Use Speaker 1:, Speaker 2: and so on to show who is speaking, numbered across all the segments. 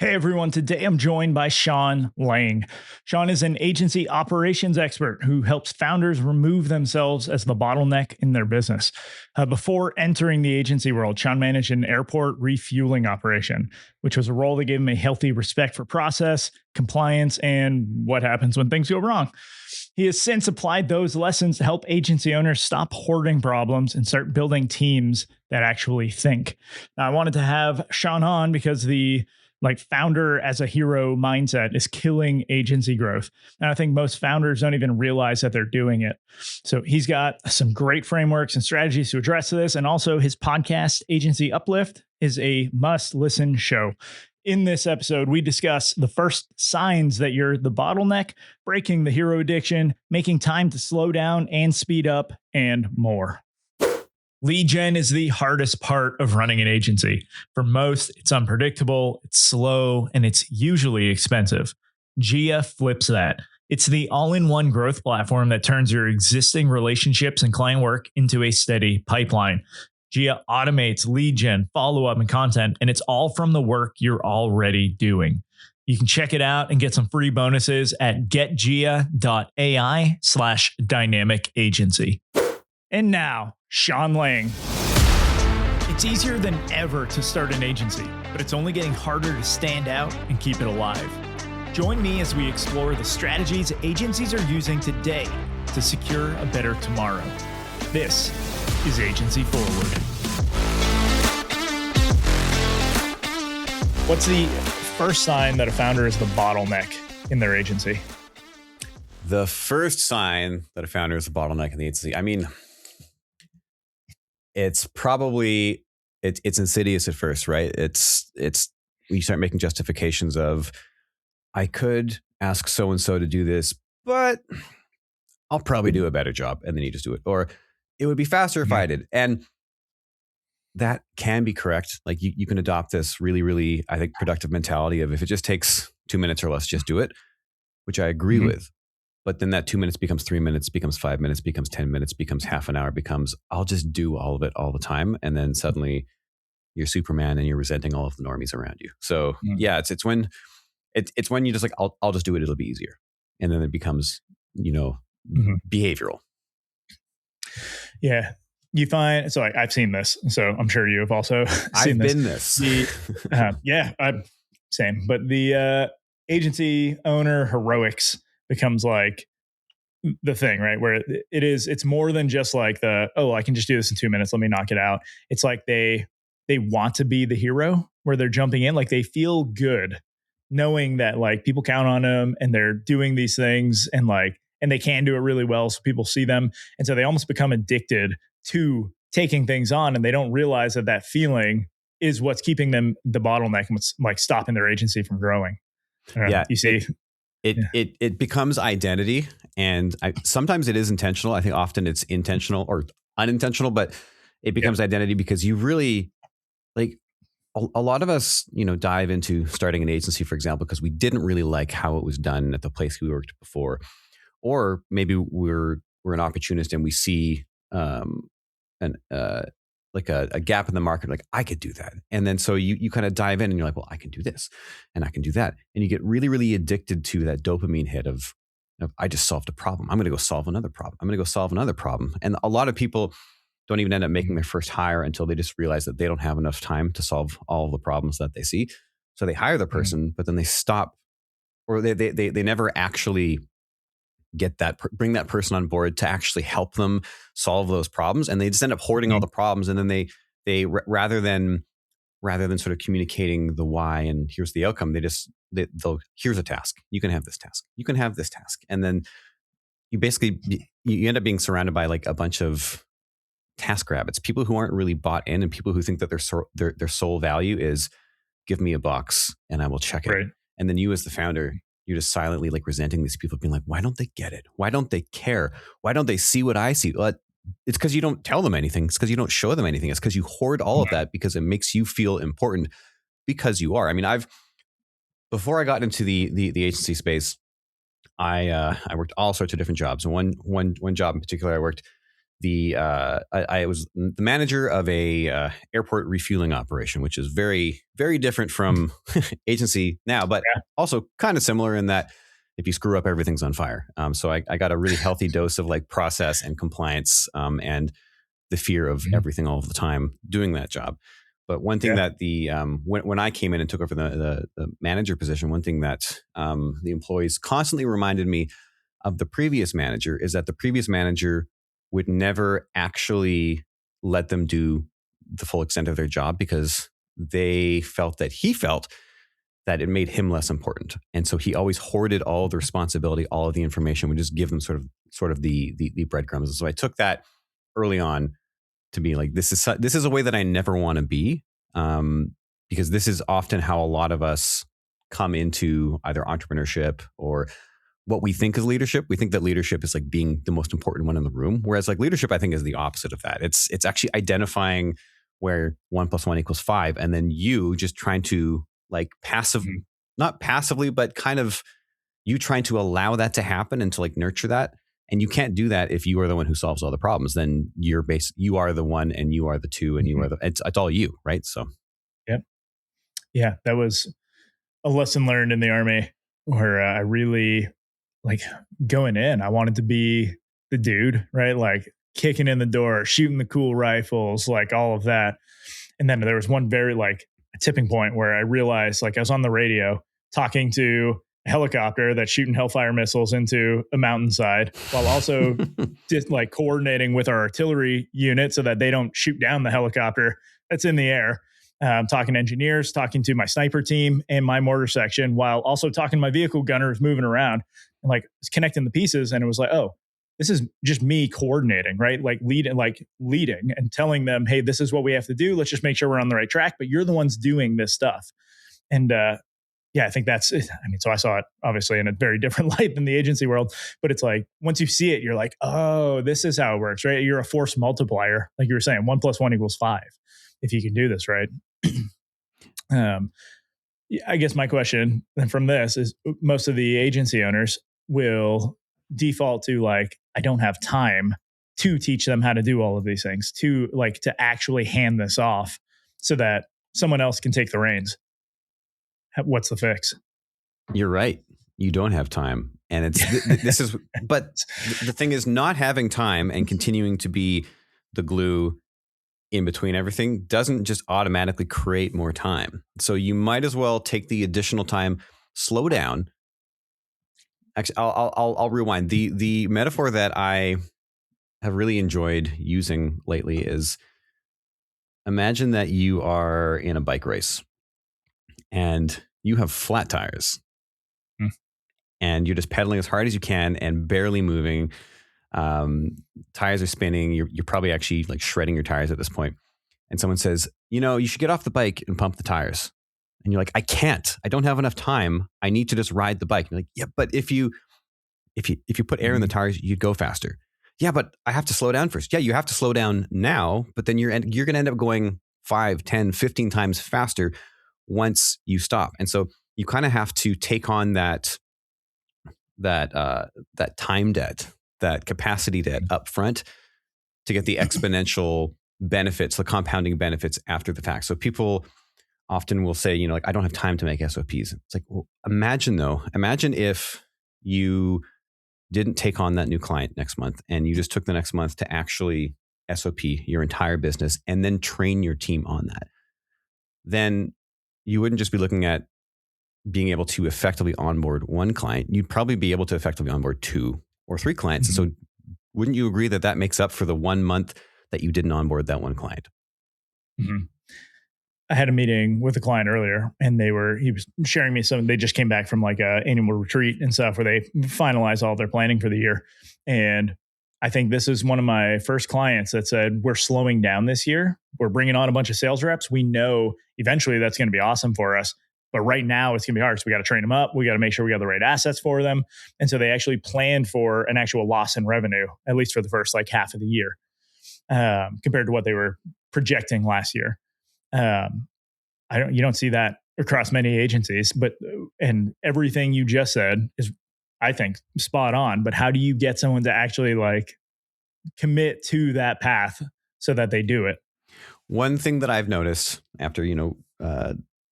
Speaker 1: Hey everyone, today I'm joined by Sean Lang. Sean is an agency operations expert who helps founders remove themselves as the bottleneck in their business. Before entering the agency world, Sean managed an airport refueling operation, which was a role that gave him a healthy respect for process, compliance, and what happens when things go wrong. He has since applied those lessons to help agency owners stop hoarding problems and start building teams that actually think. Now, I wanted to have Sean on because the founder as a hero mindset is killing agency growth. And I think most founders don't even realize that they're doing it. So he's got some great frameworks and strategies to address this. And also his podcast, Agency Uplift, is a must listen show. In this episode, we discuss the first signs that you're the bottleneck, breaking the hero addiction, making time to slow down and speed up, and more. Lead gen is the hardest part of running an agency. For most, it's unpredictable, it's slow, and it's usually expensive. Gia flips that. It's the all-in-one growth platform that turns your existing relationships and client work into a steady pipeline. Gia automates lead gen, follow-up, and content, and it's all from the work you're already doing. You can check it out and get some free bonuses at getgia.ai/dynamic agency. And now, Sean Lang. It's easier than ever to start an agency, but it's only getting harder to stand out and keep it alive. Join me as we explore the strategies agencies are using today to secure a better tomorrow. This is Agency Forward. What's the first sign that a founder is the bottleneck in their agency?
Speaker 2: The first sign that a founder is a bottleneck in the agency, it's probably it's insidious at first, right? It's when you start making justifications of, I could ask so and so to do this, but I'll probably do a better job, and then you just do it. Or it would be faster if I did. And that can be correct. Like you can adopt this really, really, I think, productive mentality of if it just takes 2 minutes or less, just do it, which I agree with. But then that 2 minutes becomes 3 minutes, becomes 5 minutes, becomes 10 minutes, becomes half an hour, becomes I'll just do all of it all the time. And then suddenly you're Superman and you're resenting all of the normies around you. So yeah, it's when you just like, I'll just do it. It'll be easier. And then it becomes, behavioral.
Speaker 1: Yeah. You find, so I've seen this, so I'm sure you have also seen this. Same. But the agency owner heroics becomes like the thing, right? Where it's more than just like I can just do this in 2 minutes. Let me knock it out. It's like they want to be the hero where they're jumping in. Like they feel good knowing that like people count on them and they're doing these things and they can do it really well. So people see them. And so they almost become addicted to taking things on, and they don't realize that feeling is what's keeping them the bottleneck and what's like stopping their agency from growing. You see?
Speaker 2: It becomes identity, and sometimes it is intentional. I think often it's intentional or unintentional, but it becomes identity because you really like a lot of us, dive into starting an agency, for example, because we didn't really like how it was done at the place we worked before, or maybe we're an opportunist and we see a gap in the market, like I could do that. And then so you kind of dive in and you're like, well, I can do this and I can do that. And you get really, really addicted to that dopamine hit of I just solved a problem. I'm going to go solve another problem. I'm going to go solve another problem. And a lot of people don't even end up making their first hire until they just realize that they don't have enough time to solve all of the problems that they see. So they hire the person, but then they stop, or they never actually bring that person on board to actually help them solve those problems. And they just end up hoarding all the problems. And then they rather than sort of communicating the why and here's the outcome, they'll here's a task. You can have this task. You can have this task. And then you end up being surrounded by like a bunch of task rabbits, people who aren't really bought in, and people who think that their sole value is give me a box and I will check it. Right. And then you as the founder, you're just silently like resenting these people, being like, why don't they get it? Why don't they care? Why don't they see what I see? Well, it's because you don't tell them anything. It's because you don't show them anything. It's because you hoard all of that because it makes you feel important because you are. I mean, before I got into the agency space, I worked all sorts of different jobs. And one job in particular, I worked I was the manager of a airport refueling operation, which is very, very different from agency now, but
Speaker 1: Yeah.
Speaker 2: also kind of similar in that if you screw up, everything's on fire. So I got a really healthy dose of like process and compliance, and the fear of
Speaker 1: Mhm.
Speaker 2: everything all of the time doing that job. But one thing
Speaker 1: Yeah.
Speaker 2: that when I came in and took over the manager position, one thing that the employees constantly reminded me of the previous manager is that the previous manager would never actually let them do the full extent of their job because they felt that he felt that it made him less important. And so he always hoarded all the responsibility, all of the information, would just give them sort of the breadcrumbs. And so I took that early on to be like, this is a way that I never want to be, because this is often how a lot of us come into either entrepreneurship or what we think is leadership. We think that leadership is like being the most important one in the room, whereas like leadership, I think, is the opposite of that. It's actually identifying where 1 + 1 = 5, and then you just trying to like
Speaker 1: Mhm.
Speaker 2: not passively, but kind of you trying to allow that to happen and to like nurture that. And you can't do that if you are the one who solves all the problems. Then you are the one, and you are the two, and you
Speaker 1: Mhm.
Speaker 2: are it's all you, right? So
Speaker 1: Yep. Yeah. That was a lesson learned in the army where I really like going in. I wanted to be the dude, right? Like kicking in the door, shooting the cool rifles, like all of that. And then there was one very like a tipping point where I realized like I was on the radio talking to a helicopter that's shooting Hellfire missiles into a mountainside while also just like coordinating with our artillery unit so that they don't shoot down the helicopter that's in the air. Talking to engineers, talking to my sniper team and my mortar section, while also talking to my vehicle gunners moving around and like connecting the pieces. And it was like, oh, this is just me coordinating, right? Like leading and telling them, hey, this is what we have to do. Let's just make sure we're on the right track. But you're the ones doing this stuff. And yeah, I think that's it. I mean, so I saw it obviously in a very different light than the agency world, but it's like once you see it, you're like, oh, this is how it works, right? You're a force multiplier. Like you were saying, 1 + 1 = 5 if you can do this, right? um, yeah, I guess my question from this is most of the agency owners will default to like, I don't have time to teach them how to do all of these things, to like to actually hand this off so that someone else can take the reins. What's the fix?
Speaker 2: you're right. You don't have time. And this is, but the thing is, not having time and continuing to be the glue in between everything doesn't just automatically create more time. So you might as well take the additional time, slow down. Actually, I'll rewind. The metaphor that I have really enjoyed using lately is, imagine that you are in a bike race and you have flat tires
Speaker 1: Mm.
Speaker 2: and you're just pedaling as hard as you can and barely moving. Tires are spinning. You're probably actually like shredding your tires at this point. And someone says, you should get off the bike and pump the tires. And you're like, I can't. I don't have enough time. I need to just ride the bike. And you're like, yeah, but if you put air in the
Speaker 1: Mhm.
Speaker 2: tires, you'd go faster. Yeah, but I have to slow down first. Yeah, you have to slow down now, but then you're going to end up going 5, 10, 15 times faster once you stop. And so you kind of have to take on that time debt, that capacity debt up front to get the exponential benefits, the compounding benefits after the fact. So people often will say, like, I don't have time to make SOPs. It's like, well, imagine if you didn't take on that new client next month and you just took the next month to actually SOP your entire business and then train your team on that. Then you wouldn't just be looking at being able to effectively onboard one client. You'd probably be able to effectively onboard 2 or 3 clients. And
Speaker 1: Mhm.
Speaker 2: so wouldn't you agree that that makes up for the 1 month that you didn't onboard that one client?
Speaker 1: Mhm. I had a meeting with a client earlier and he was sharing me they just came back from like a annual retreat and stuff where they finalize all their planning for the year. And I think this is one of my first clients that said, we're slowing down this year. We're bringing on a bunch of sales reps. We know eventually that's going to be awesome for us. But right now it's going to be hard. So we got to train them up. We got to make sure we got the right assets for them. And so they actually planned for an actual loss in revenue, at least for the first like half of the year, compared to what they were projecting last year. Um, you don't see that across many agencies, but and everything you just said is, I think, spot on. But how do you get someone to actually like commit to that path so that they do it.
Speaker 2: One thing that I've noticed after,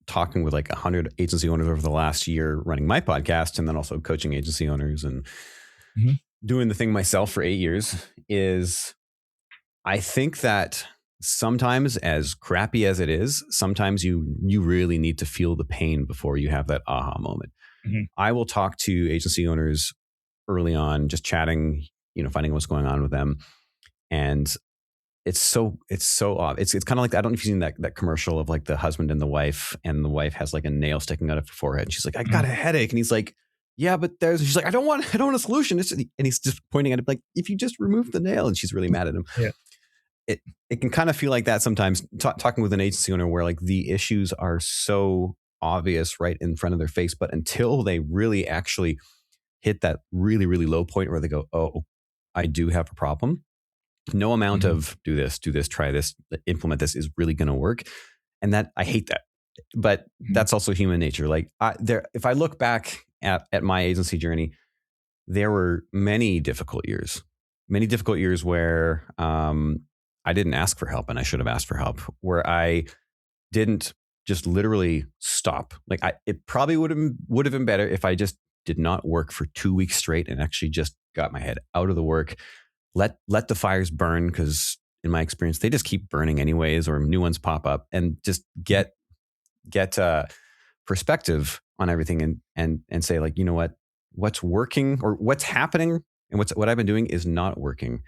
Speaker 2: talking with like 100 agency owners over the last year, running my podcast, and then also coaching agency owners and doing the thing myself for 8 years, is I think that sometimes, as crappy as it is, sometimes you really need to feel the pain before you have that aha moment. I will talk to agency owners early on, just chatting, finding what's going on with them. And it's so odd. It's kind of like, I don't know if you've seen that commercial of like the husband and the wife wife has like a nail sticking out of her forehead. And she's like, I got a headache. And he's like, yeah, but she's like, I don't want a solution. And he's just pointing at it like, if you just remove the nail. And she's really mad at him.
Speaker 1: Yeah.
Speaker 2: It can kind of feel like that sometimes, talking with an agency owner where like the issues are so obvious right in front of their face, but until they really actually hit that really, really low point where they go, oh, I do have a problem. No amount of do this, try this, implement this is really going to work. And that, I hate that, but that's also human nature. Like if I look back at my agency journey, there were many difficult years where I didn't ask for help and I should have asked for help, where I didn't just literally stop. Like it probably would have been better if I just did not work for 2 weeks straight and actually just got my head out of the work. Let the fires burn, because in my experience, they just keep burning anyways, or new ones pop up, and just get perspective on everything and say like, you know what's working or what's happening and what I've been doing is not working.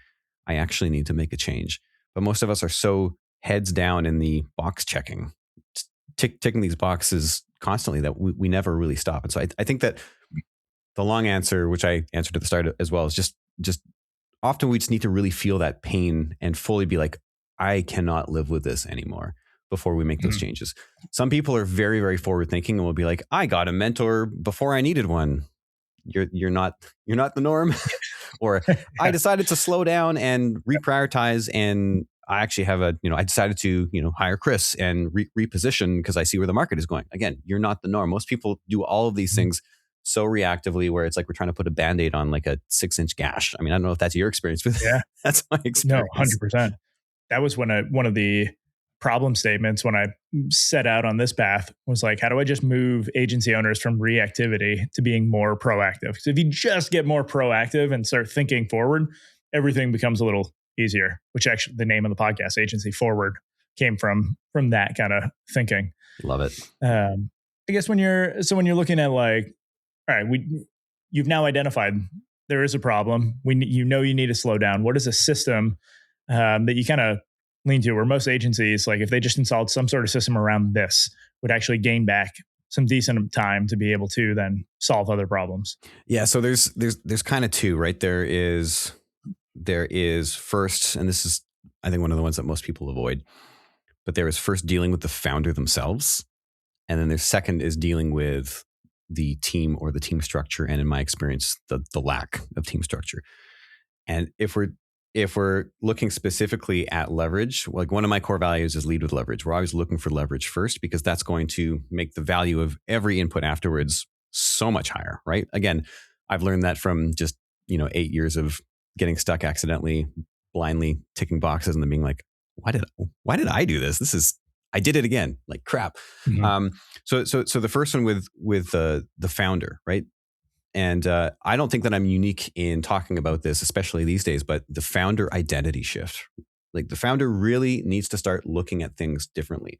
Speaker 2: I actually need to make a change. But most of us are so heads down in the box checking, ticking these boxes constantly that we never really stop. And so I think that the long answer, which I answered at the start as well, is just often we just need to really feel that pain and fully be like, I cannot live with this anymore before we make those changes. Some people are very, very forward thinking and will be like, I got a mentor before I needed one. You're not the norm. Or I decided to slow down and reprioritize, and I actually have I decided to, hire Chris and reposition because I see where the market is going. Again, you're not the norm. Most people do all of these things so reactively, where it's like we're trying to put a Band-Aid on like a 6-inch gash. I mean, I don't know if that's your experience, but that's my experience.
Speaker 1: No, 100%. That was one of the problem statements when I set out on this path, was like, how do I just move agency owners from reactivity to being more proactive? Because if you just get more proactive and start thinking forward, everything becomes a little easier, which actually the name of the podcast, Agency Forward, came from that kind of thinking.
Speaker 2: Love it.
Speaker 1: I guess when you're looking at like, all right, you've now identified there is a problem. You need to slow down. What is a system that you kind of lean to, where most agencies, like if they just installed some sort of system around this, would actually gain back some decent time to be able to then solve other problems?
Speaker 2: Yeah. So there's kind of two, right? There is first, and this is, I think, one of the ones that most people avoid, but there is first dealing with the founder themselves. And then there's second is dealing with the team or the team structure. And in my experience, the lack of team structure. And if we're looking specifically at leverage, like one of my core values is lead with leverage. We're always looking for leverage first, because that's going to make the value of every input afterwards so much higher, right? Again, I've learned that from just, 8 years of getting stuck accidentally, blindly ticking boxes and then being like, why did I do this? I did it again, like crap. So the first one with the founder, right? And I don't think that I'm unique in talking about this, especially these days, but the founder identity shift. Like the founder really needs to start looking at things differently.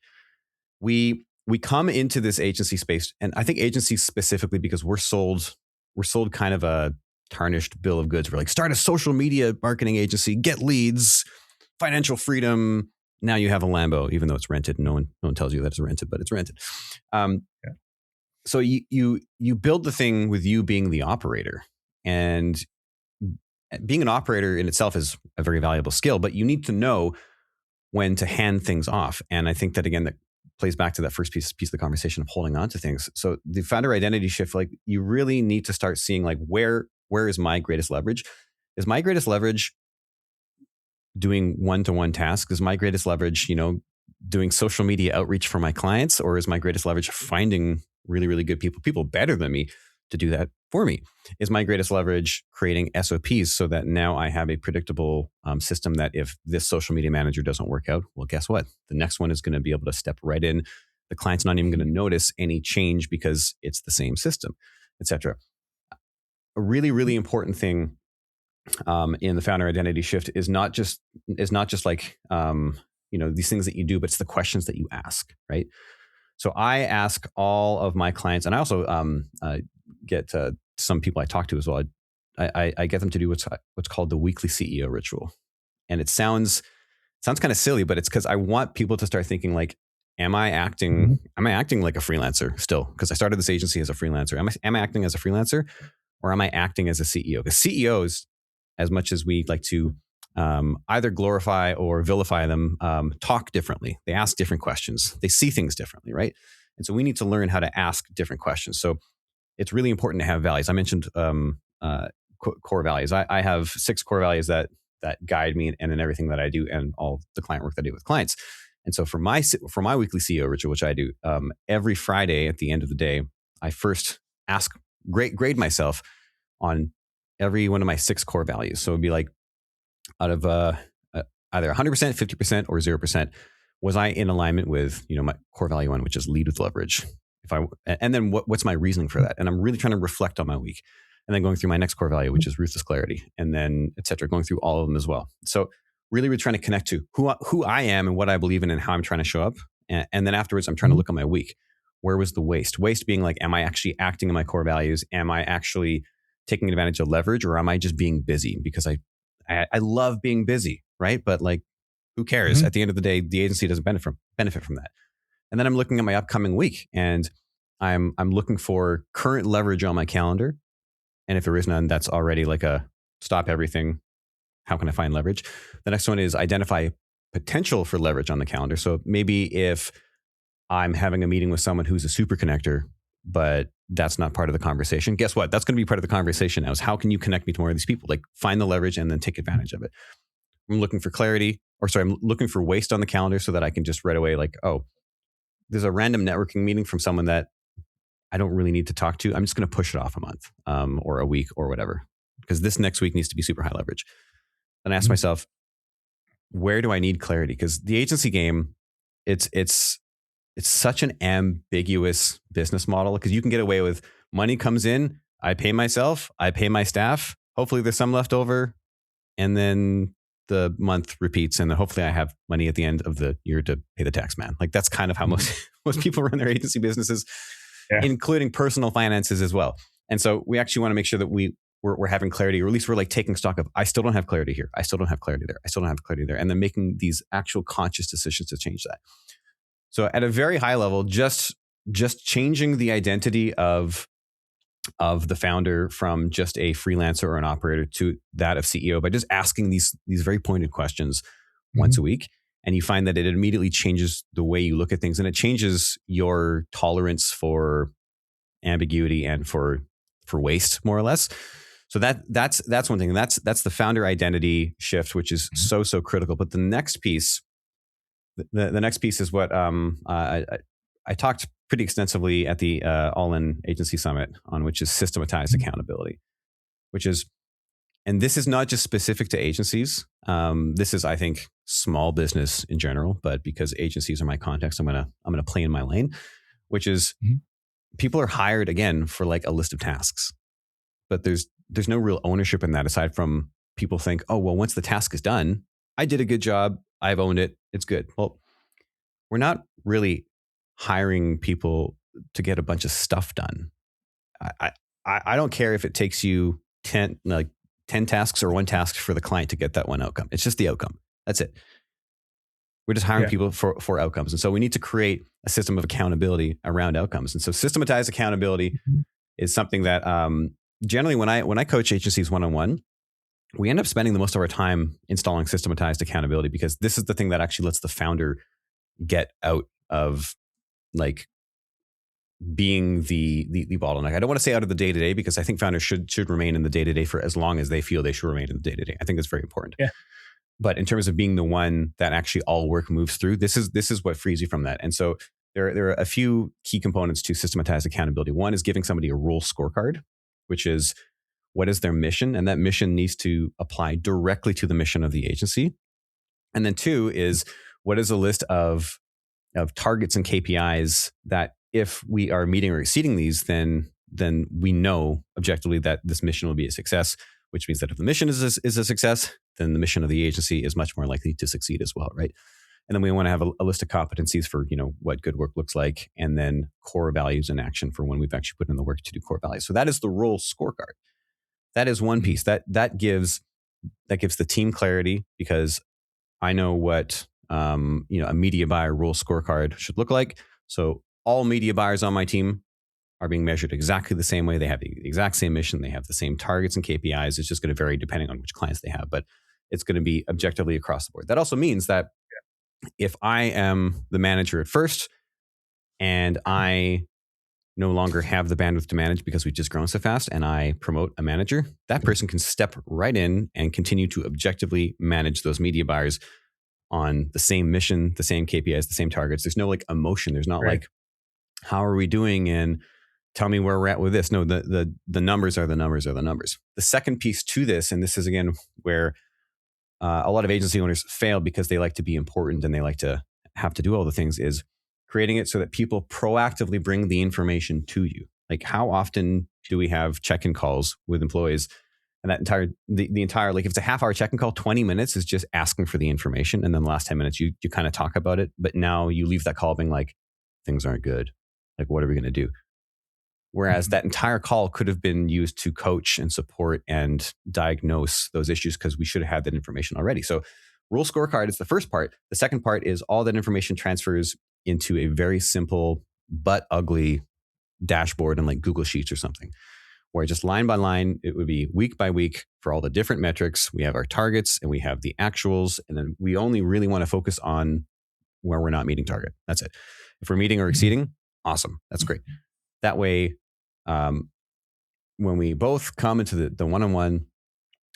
Speaker 2: We come into this agency space, and I think agencies specifically, because we're sold kind of a tarnished bill of goods. We're like, start a social media marketing agency, get leads, financial freedom. Now you have a Lambo, even though it's rented. No one tells you that it's rented, but it's rented. So you build the thing with you being the operator, and being an operator in itself is a very valuable skill, but you need to know when to hand things off. And I think that, again, that plays back to that first piece of the conversation of holding on to things. So the founder identity shift, like you really need to start seeing like, where is my greatest leverage? Is my greatest leverage doing one-to-one tasks? Is my greatest leverage, doing social media outreach for my clients? Or is my greatest leverage finding really, really good people better than me to do that for me. Is my greatest leverage creating SOPs so that now I have a predictable system that if this social media manager doesn't work out, well, guess what? The next one is going to be able to step right in. The client's not even going to notice any change because it's the same system, etc. A really, really important thing in the founder identity shift is not just like these things that you do, but it's the questions that you ask, right? So I ask all of my clients, and I also get some people I talk to as well. I get them to do what's called the weekly CEO ritual, and it sounds kind of silly, but it's because I want people to start thinking like, am I acting like a freelancer still? Because I started this agency as a freelancer. Am I acting as a freelancer, or am I acting as a CEO? Because CEOs, as much as we like to either glorify or vilify them, talk differently. They ask different questions. They see things differently, right? And so we need to learn how to ask different questions. So it's really important to have values. I mentioned core values. I have 6 core values that guide me and in everything that I do and all the client work that I do with clients. And so for my weekly CEO ritual, which I do every Friday at the end of the day, I first grade myself on every one of my 6 core values. So it'd be like, out of either 100%, 50%, or 0%, was I in alignment with my core value 1, which is lead with leverage? And then what's my reasoning for that? And I'm really trying to reflect on my week, and then going through my next core value, which is ruthless clarity, and then et cetera, going through all of them as well. So really, we're trying to connect to who I am and what I believe in and how I'm trying to show up. And then afterwards, I'm trying to look at my week. Where was the waste? Waste being like, am I actually acting in my core values? Am I actually taking advantage of leverage, or am I just being busy? Because I love being busy, right? But like, who cares? At the end of the day, the agency doesn't benefit from that. And then I'm looking at my upcoming week, and I'm looking for current leverage on my calendar. And if there is none, that's already like a stop everything. How can I find leverage? The next one is identify potential for leverage on the calendar. So maybe if I'm having a meeting with someone who's a super connector, but that's not part of the conversation, guess what? That's going to be part of the conversation now, is how can you connect me to more of these people? Like, find the leverage and then take advantage of it. I'm looking for I'm looking for waste on the calendar so that I can just right away, like, oh, there's a random networking meeting from someone that I don't really need to talk to. I'm just going to push it off a month or a week or whatever, because this next week needs to be super high leverage. Then I ask myself, where do I need clarity? Because the agency game, it's such an ambiguous business model, because you can get away with money comes in, I pay myself, I pay my staff. Hopefully there's some left over, and then the month repeats, and then hopefully I have money at the end of the year to pay the tax man. Like, that's kind of how most people run their agency businesses, including personal finances as well. And so we actually want to make sure that we're having clarity, or at least we're like taking stock of, I still don't have clarity here. I still don't have clarity there. I still don't have clarity there. And then making these actual conscious decisions to change that. So at a very high level, just changing the identity of the founder from just a freelancer or an operator to that of CEO by just asking these very pointed questions once a week. And you find that it immediately changes the way you look at things, and it changes your tolerance for ambiguity and for waste, more or less. So that's one thing. And that's the founder identity shift, which is so critical. But the next piece is what I talked pretty extensively at the All-In Agency Summit on, which is systematized accountability, and this is not just specific to agencies. This is, I think, small business in general, but because agencies are my context, I'm gonna play in my lane, which is people are hired again for like a list of tasks, but there's no real ownership in that, aside from people think, oh, well, once the task is done, I did a good job, I've owned it, it's good. Well, we're not really hiring people to get a bunch of stuff done. I don't care if it takes you 10 tasks or one task for the client to get that one outcome. It's just the outcome. That's it. We're just hiring people for outcomes. And so we need to create a system of accountability around outcomes. And so systematized accountability is something that generally when I coach agencies one-on-one, we end up spending the most of our time installing systematized accountability, because this is the thing that actually lets the founder get out of like being the bottleneck. I don't want to say out of the day-to-day, because I think founders should remain in the day-to-day for as long as they feel they should remain in the day-to-day. I think that's very important. Yeah. But in terms of being the one that actually all work moves through, this is what frees you from that. And so there are a few key components to systematized accountability. One is giving somebody a role scorecard, which is what is their mission? And that mission needs to apply directly to the mission of the agency. And then 2 is what is a list of targets and KPIs that if we are meeting or exceeding these, then we know objectively that this mission will be a success, which means that if the mission is a success, then the mission of the agency is much more likely to succeed as well, right? And then we want to have a list of competencies for, what good work looks like, and then core values in action for when we've actually put in the work to do core values. So that is the role scorecard. That is one piece that gives the team clarity, because I know what a media buyer role scorecard should look like. So all media buyers on my team are being measured exactly the same way. They have the exact same mission. They have the same targets and KPIs. It's just going to vary depending on which clients they have, but it's going to be objectively across the board. That also means that if I am the manager at first and I no longer have the bandwidth to manage because we've just grown so fast, and I promote a manager, that person can step right in and continue to objectively manage those media buyers on the same mission, the same KPIs, the same targets. There's no emotion. There's not how are we doing? And tell me where we're at with this. No, the numbers are the numbers are the numbers. The second piece to this, and this is again where a lot of agency owners fail because they like to be important and they like to have to do all the things, is creating it so that people proactively bring the information to you. Like, how often do we have check-in calls with employees? And that entire, the entire, if it's a half-hour check-in call, 20 minutes is just asking for the information. And then the last 10 minutes, you kind of talk about it. But now you leave that call being like, things aren't good. What are we going to do? Whereas that entire call could have been used to coach and support and diagnose those issues, because we should have had that information already. So rule scorecard is the first part. The second part is all that information transfers into a very simple but ugly dashboard in Google Sheets or something, where just line by line, it would be week by week for all the different metrics. We have our targets and we have the actuals. And then we only really want to focus on where we're not meeting target. That's it. If we're meeting or exceeding, awesome. That's great. That way, when we both come into the one-on-one,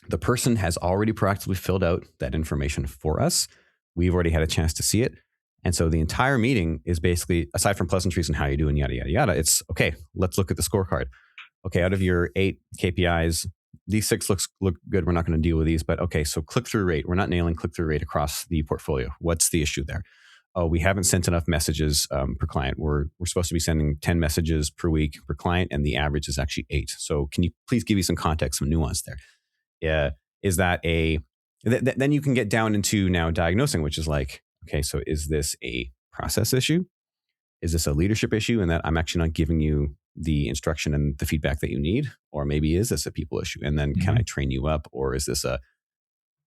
Speaker 2: the person has already proactively filled out that information for us. We've already had a chance to see it. And so the entire meeting is basically, aside from pleasantries and how you do and yada, yada, yada, it's, okay, let's look at the scorecard. Okay, out of your 8 KPIs, these 6 look good. We're not going to deal with these, but okay, so click-through rate. We're not nailing click-through rate across the portfolio. What's the issue there? Oh, we haven't sent enough messages per client. We're supposed to be sending 10 messages per week per client, and the average is actually 8. So can you please give me some context, some nuance there? Is that then you can get down into now diagnosing, which is okay, so is this a process issue? Is this a leadership issue, and that I'm actually not giving you the instruction and the feedback that you need? Or maybe is this a people issue? And then can I train you up? Or is this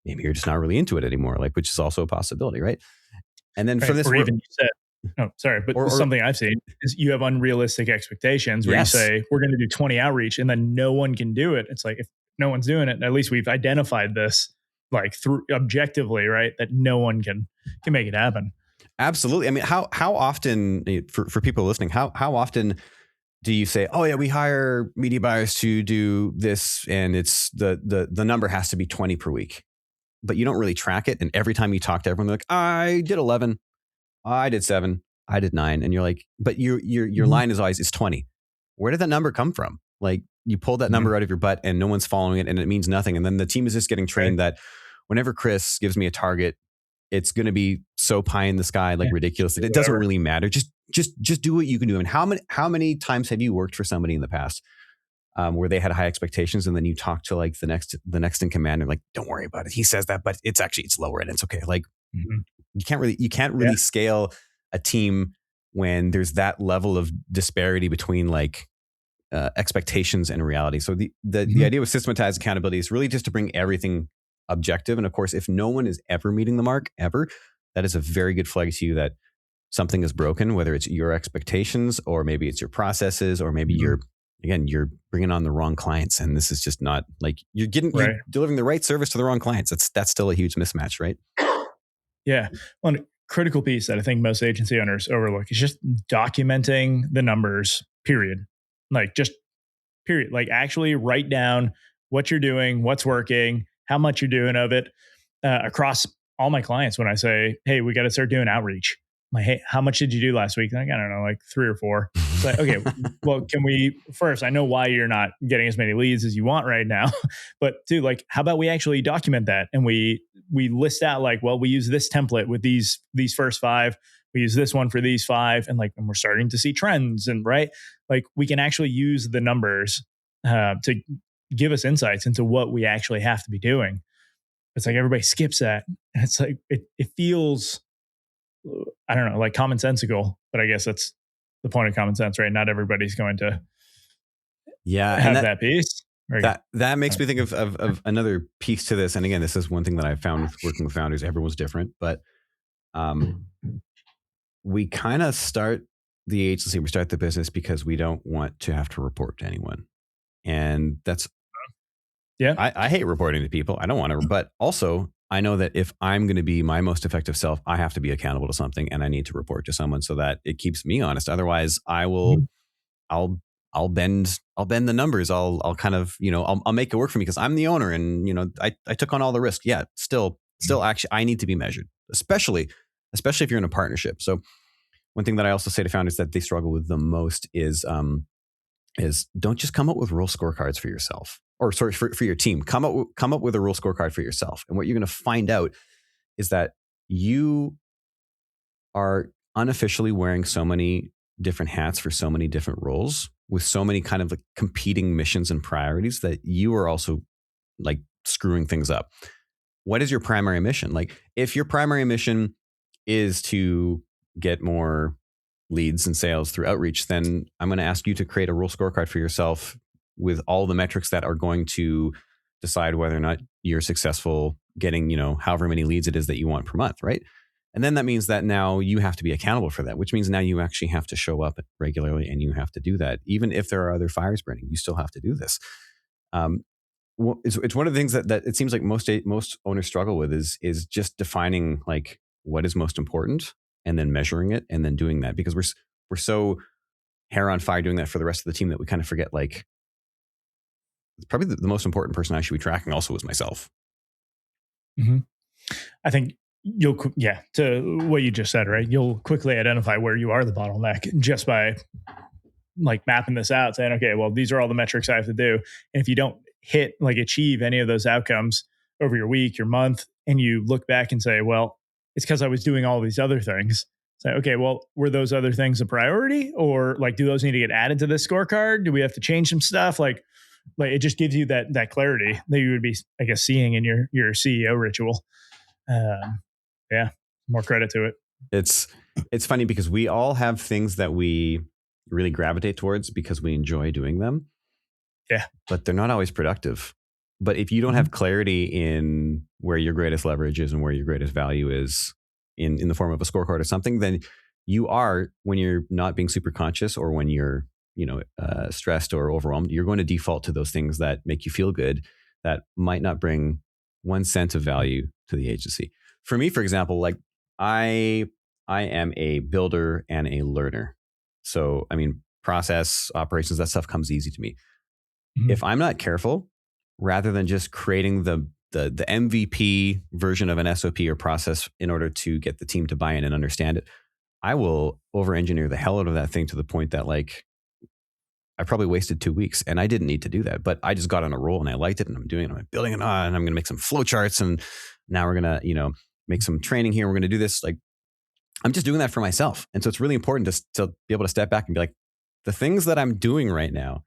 Speaker 2: maybe you're just not really into it anymore, which is also a possibility, right? And then from this,
Speaker 1: or even you said, but something I've seen is you have unrealistic expectations where you say, we're going to do 20 outreach, and then no one can do it. It's if no one's doing it, at least we've identified this through objectively, right? That no one can make it happen.
Speaker 2: Absolutely. I mean, how often, for people listening, how often do you say, oh yeah, we hire media buyers to do this, and it's the number has to be 20 per week, but you don't really track it. And every time you talk to everyone, they're like, I did 11, I did 7, I did 9. And you're like, but your line is always, it's 20. Where did that number come from? You pulled that number out of your butt and no one's following it, and it means nothing. And then the team is just getting trained that whenever Chris gives me a target, it's going to be so pie in the sky, ridiculous. It doesn't really matter. Just do what you can do. And how many times have you worked for somebody in the past where they had high expectations, and then you talk to the next in command and don't worry about it. He says that, but it's lower and it's okay. You can't really scale a team when there's that level of disparity between expectations and reality. So the idea with systematized accountability is really just to bring everything objective. And of course, if no one is ever meeting the mark ever, that is a very good flag to you that something is broken, whether it's your expectations or maybe it's your processes, or maybe you're bringing on the wrong clients. And this is just not you're delivering the right service to the wrong clients. That's still a huge mismatch, right?
Speaker 1: Yeah. One critical piece that I think most agency owners overlook is just documenting the numbers, period. Just period. Actually write down what you're doing, what's working, how much you're doing of it across all my clients. When I say, hey, we got to start doing outreach, like, hey, how much did you do last week? Like, I don't know, like 3 or 4. It's like, okay, well, can we first, I know why you're not getting as many leads as you want right now, but dude, like, how about we actually document that and we list out like, well, we use this template with these first 5, we use this one for these 5, and like, and we're starting to see trends, and right, like we can actually use the numbers to give us insights into what we actually have to be doing. It's like everybody skips that, and it's like it feels, I don't know, like commonsensical, but I guess that's the point of common sense, right? Not everybody's going to have that piece.
Speaker 2: That makes me think of another piece to this. And again, this is one thing that I've found with working with founders. Everyone's different, but we kind of start the agency, we start the business because we don't want to have to report to anyone. And that's, I hate reporting to people. I don't want to, but also I know that if I'm going to be my most effective self, I have to be accountable to something, and I need to report to someone so that it keeps me honest. Otherwise, I'll bend the numbers. I'll kind of, I'll make it work for me because I'm the owner, and I took on all the risk. Yeah, still actually I need to be measured, especially if you're in a partnership. So one thing that I also say to founders that they struggle with the most is don't just come up with rule scorecards for yourself, or sorry, for your team. Come up with a rule scorecard for yourself. And what you're going to find out is that you are unofficially wearing so many different hats for so many different roles with so many kind of like competing missions and priorities that you are also like screwing things up. What is your primary mission? Like, if your primary mission is to get more leads and sales through outreach, then I'm going to ask you to create a rule scorecard for yourself with all the metrics that are going to decide whether or not you're successful getting, however many leads it is that you want per month, right? And then that means that now you have to be accountable for that, which means now you actually have to show up regularly, and you have to do that. Even if there are other fires burning, you still have to do this. It's one of the things that it seems like most owners struggle with is just defining like what is most important, and then measuring it, and then doing that, because we're so hair on fire doing that for the rest of the team that we kind of forget, like, probably the most important person I should be tracking also is myself.
Speaker 1: Mm-hmm. I think to what you just said, right? You'll quickly identify where you are the bottleneck just by like mapping this out, saying, okay, well, these are all the metrics I have to do. And if you don't achieve any of those outcomes over your week, your month, and you look back and say, well, it's because I was doing all these other things. So, okay, well, were those other things a priority, or like, do those need to get added to this scorecard? Do we have to change some stuff? Like it just gives you that clarity that you would be, I guess, seeing in your CEO ritual. More credit to it.
Speaker 2: It's funny because we all have things that we really gravitate towards because we enjoy doing them.
Speaker 1: Yeah.
Speaker 2: But they're not always productive. But if you don't have clarity in where your greatest leverage is and where your greatest value is in the form of a scorecard or something, then you are, when you're not being super conscious, or when you're stressed or overwhelmed, you're going to default to those things that make you feel good, that might not bring 1 cent of value to the agency. For me, for example, like I am a builder and a learner. So, I mean, process, operations, that stuff comes easy to me. Mm-hmm. If I'm not careful, rather than just creating the MVP version of an SOP or process in order to get the team to buy in and understand it, I will over-engineer the hell out of that thing to the point that like I probably wasted 2 weeks, and I didn't need to do that, but I just got on a roll and I liked it, and I'm doing it. I'm building it on, and I'm going to make some flowcharts, and now we're going to, make some training here. We're going to do this. Like, I'm just doing that for myself. And so it's really important to be able to step back and be like, the things that I'm doing right now,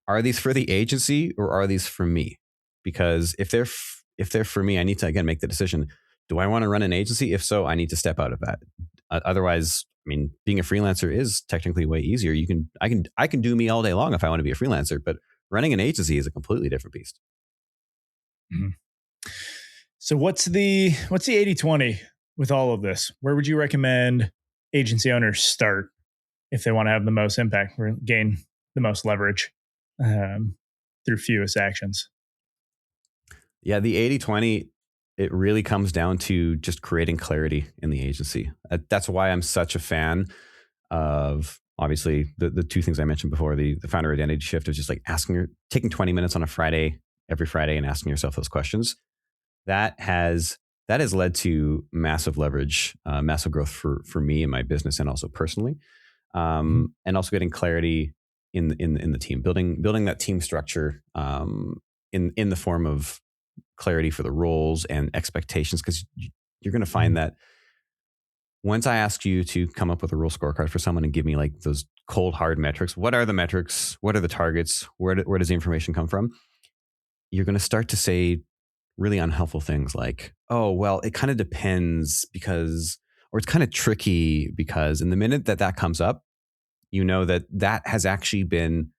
Speaker 2: are these for the agency or are these for me? Because if they're for me, I need to, again, make the decision. Do I want to run an agency? If so, I need to step out of that. Otherwise, I mean, being a freelancer is technically way easier. I can do me all day long if I want to be a freelancer, but running an agency is a completely different beast.
Speaker 1: Mm-hmm. So what's the 80-20 with all of this? Where would you recommend agency owners start if they want to have the most impact or gain the most leverage through fewest actions?
Speaker 2: Yeah, the 80-20, it really comes down to just creating clarity in the agency. That's why I'm such a fan of, obviously, the two things I mentioned before, the founder identity shift of just like taking 20 minutes on every Friday and asking yourself those questions. That has that has led to massive leverage, massive growth for me and my business, and also personally, and also getting clarity in the team, building that team structure in the form of clarity for the roles and expectations, because you're going to find that once I ask you to come up with a rule scorecard for someone and give me like those cold hard metrics, what are the metrics? What are the targets? Where does the information come from? You're going to start to say really unhelpful things like, oh, well, it kind of depends because, or it's kind of tricky because. And the minute that comes up, you know that has actually been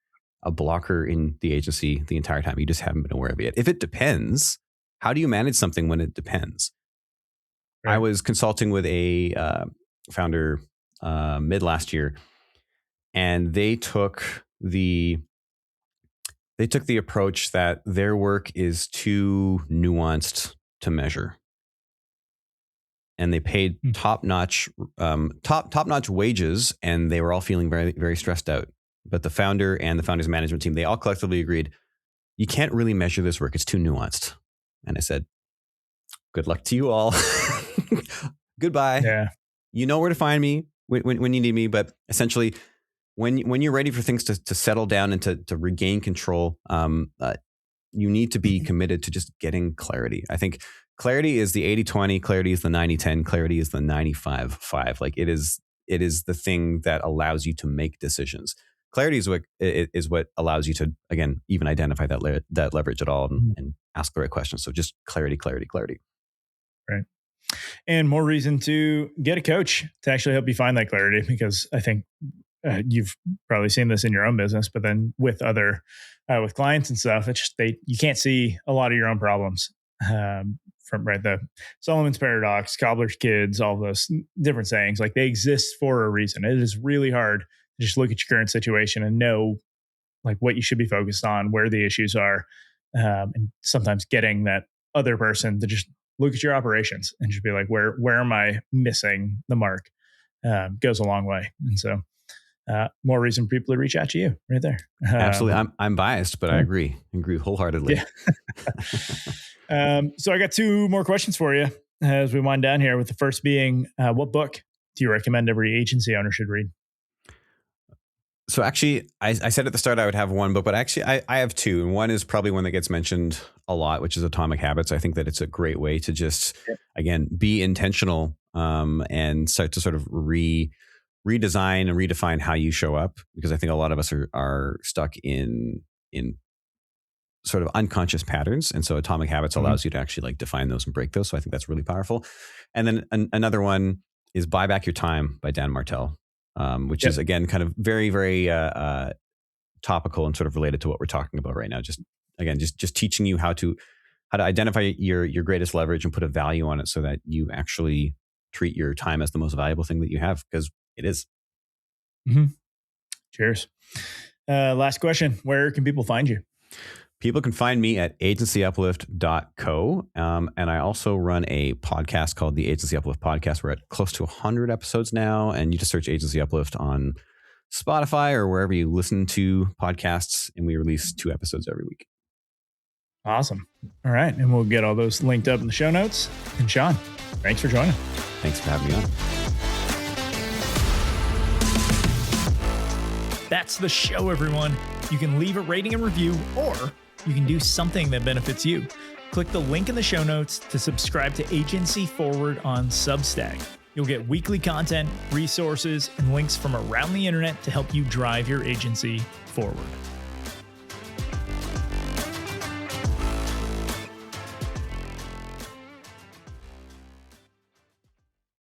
Speaker 2: a blocker in the agency the entire time. You just haven't been aware of it. If it depends, how do you manage something when it depends? Right. I was consulting with a founder mid last year, and they took the approach that their work is too nuanced to measure, and they paid top notch wages, and they were all feeling very, very stressed out. But the founder and the founder's management team, they all collectively agreed, you can't really measure this work. It's too nuanced. And I said, good luck to you all. Goodbye.
Speaker 1: Yeah.
Speaker 2: You know where to find me when you need me. But essentially, when you're ready for things to settle down and to regain control, you need to be committed to just getting clarity. I think clarity is the 80-20, clarity is the 90-10, clarity is the 95-5. Like it is the thing that allows you to make decisions. Clarity is what allows you to, again, even identify that leverage at all and ask the right questions. So just clarity.
Speaker 1: Right. And more reason to get a coach to actually help you find that clarity, because I think you've probably seen this in your own business, but then with other, with clients and stuff, it's just you can't see a lot of your own problems from the Solomon's paradox, cobbler's kids, all those different sayings, like they exist for a reason. It is really hard to just look at your current situation and know like what you should be focused on, where the issues are. And sometimes getting that other person to just look at your operations and just be like, where am I missing the mark? Goes a long way. And so more reason for people to reach out to you right there.
Speaker 2: Absolutely. I'm biased, but I agree wholeheartedly.
Speaker 1: Yeah. So I got two more questions for you as we wind down here, with the first being, what book do you recommend every agency owner should read?
Speaker 2: So actually, I said at the start I would have one book, but actually I have two. And one is probably one that gets mentioned a lot, which is Atomic Habits. I think that it's a great way to just, again, be intentional and start to sort of redesign and redefine how you show up. Because I think a lot of us are stuck in sort of unconscious patterns. And so Atomic Habits allows you to actually like define those and break those. So I think that's really powerful. And then another one is Buy Back Your Time by Dan Martell. Which is, again, kind of very, very topical and sort of related to what we're talking about right now. Just teaching you how to identify your greatest leverage and put a value on it so that you actually treat your time as the most valuable thing that you have, because it is.
Speaker 1: Mm-hmm. Cheers. Last question. Where can people find you?
Speaker 2: People can find me at agencyuplift.co. And I also run a podcast called the Agency Uplift Podcast. We're at close to 100 episodes now. And you just search Agency Uplift on Spotify or wherever you listen to podcasts. And we release 2 episodes every week.
Speaker 1: Awesome. All right. And we'll get all those linked up in the show notes. And Sean, thanks for joining.
Speaker 2: Thanks for having me on.
Speaker 1: That's the show, everyone. You can leave a rating and review, or you can do something that benefits you. Click the link in the show notes to subscribe to Agency Forward on Substack. You'll get weekly content, resources, and links from around the internet to help you drive your agency forward.